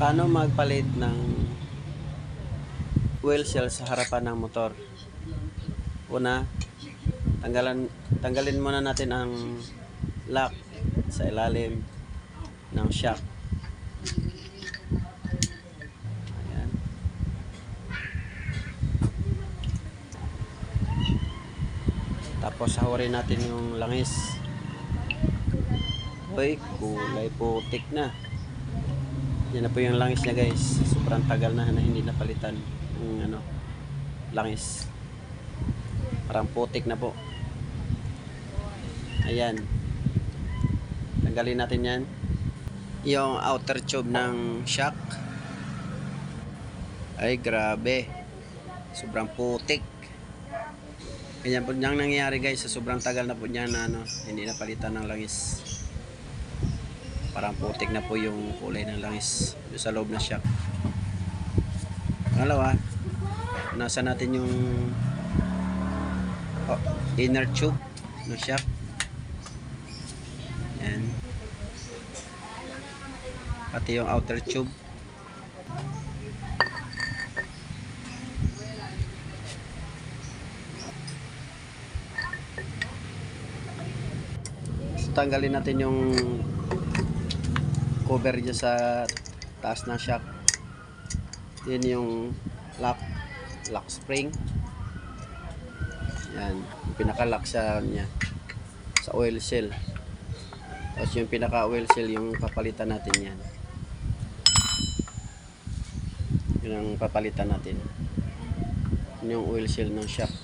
Paano magpalit ng oil seal sa harapan ng motor? Una, tanggalin muna natin ang lock sa ilalim ng shock. Ayan. Tapos sahurin natin yung langis. Uy, kulay putik na. Yan na po yung langis niya, guys. Sobrang tagal na hindi napalitan yung langis. Parang putik na po. Ayan. Tanggalin natin yan. Yung outer tube ng shock. Ay, grabe. Sobrang putik. Ganyan po niyang nangyayari, guys. Sa sobrang tagal na po niya na hindi napalitan ng langis. Parang putik na po yung kulay ng langis sa loob ng shock. Pangalawa, nasa natin yung inner tube ng shock. Yan. Pati yung outer tube. So, tanggalin natin yung cover dyan sa taas ng shock. Yan yung lock spring. Yan, yung pinaka-lock sa niya sa oil seal. Tapos yung pinaka-oil seal yung papalitan natin yan. Yun ang papalitan natin. Yun yung oil seal ng shock.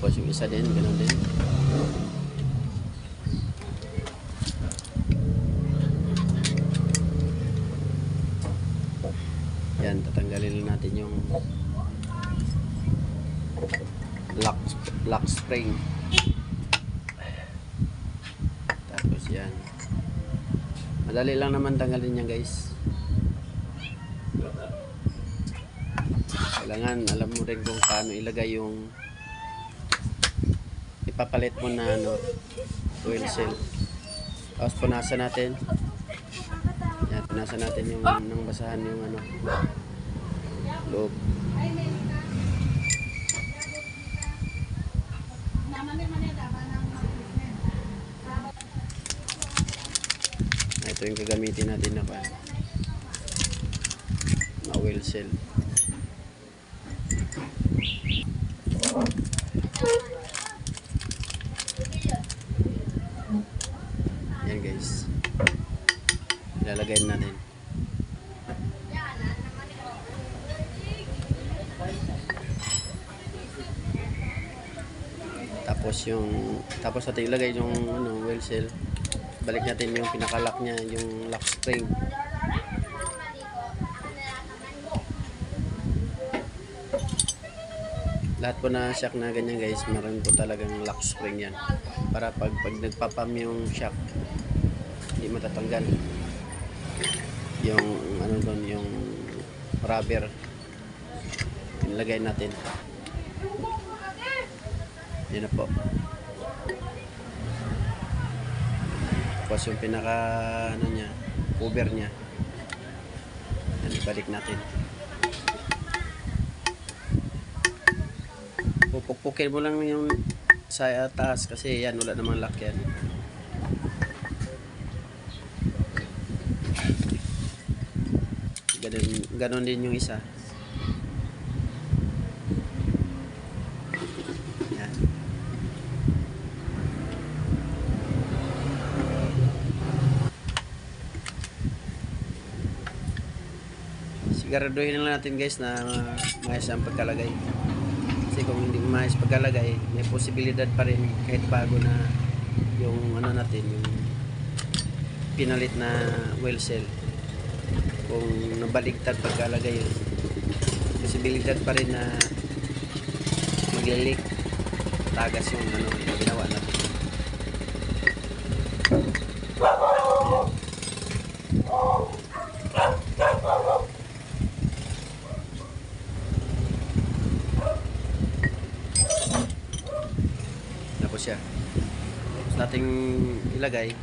Tapos yung isa din, ganoon din. Yan, tatanggalin natin yung lock spring. Tapos yan. Madali lang naman tanggalin yan, guys. Kailangan alam mo rin kung paano ilagay yung ipapalit mo na oil seal. Tapos punasan natin. Yan, punasan natin yung nang basahan yung loob. Ito yung gagamitin natin na oil seal. Yan, guys, ilalagay natin. Tapos natin ilagay yung oil seal. Balik natin yung pinaka-lock niya, yung lock spring. Lahat po na shock na ganyan, guys, meron po talagang lock spring yan. Para pag nagpapam yung shock, hindi matatanggal. Yung doon, yung rubber, nilagay natin. Yan na po. Tapos yung pinaka niya, cover niya. Yan, ibalik natin. Pupukpukin mo lang yung sa taas kasi yan, wala namang lock yan. Ganon din yung isa. Yan. Siguraduhin lang natin, guys, na maayos ang pagkalagay. Kasi kung hindi maayos pagkalagay, may posibilidad pa rin kahit bago na yung natin, yung pinalit na oil seal. Kung nabaligtad pagkalagay yun, posibilidad pa rin na maglilik, tagas yung ginawa natin. siya. Tapos nating ilagay,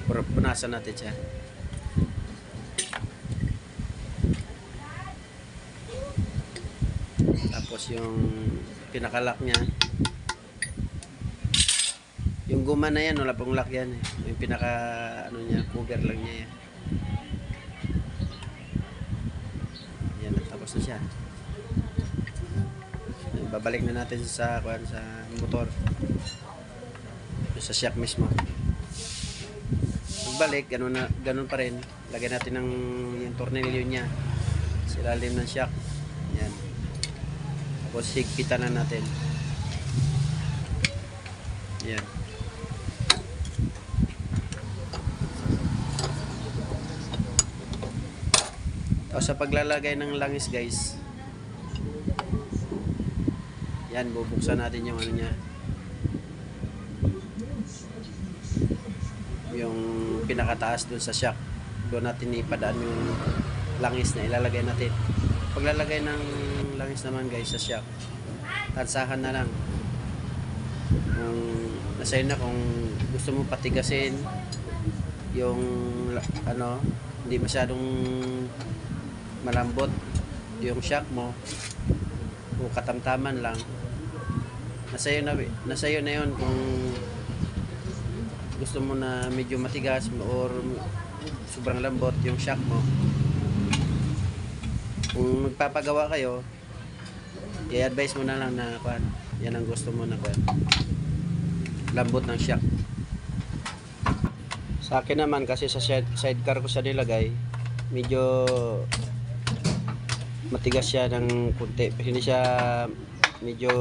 punasan natin siya. Tapos yung pinakalock niya, yung guma na yan, wala pong lock yan eh. Yung pinaka ano niya, cover lang niya yan. Yan, tapos na siya. Babalik na natin sa motor. Sa shock mismo. Pagbalik, ganun pa rin. Lagyan natin ng yung tornilyo niya sa ilalim ng shock. Yan. Tapos higpitan na natin. Yan. Tapos sa paglalagay ng langis guys, yan, bubuksan natin yung ano niya, yung pinakataas dun sa shock. Doon natin ipadaan yung langis na ilalagay natin. Paglalagay ng langis naman guys sa shock, tansahan na lang. Kung nasa'yo na, kung gusto mo patigasin yung ano, hindi masyadong malambot yung shock mo, o katamtaman lang, nasa'yo na yun. Kung gusto mo na medyo matigas or sobrang lambot yung shock mo, kung magpapagawa kayo, i-advise mo na lang na yan ang gusto mo na lambot ng shock. Sa akin naman, kasi sa sidecar ko siya nilagay, medyo matigas siya ng kunti, hindi siya medyo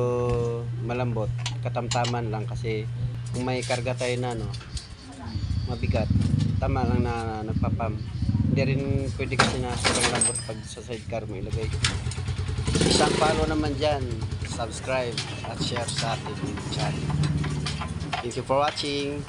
malambot, katamtaman lang. Kasi kung may karga tayo na mabigat, tama lang na nagpapam. Hindi rin pwede kasi na sobrang lambot pag sa sidecar mo ilagay. Isang follow naman dyan, subscribe at share sa ating channel. Thank you for watching.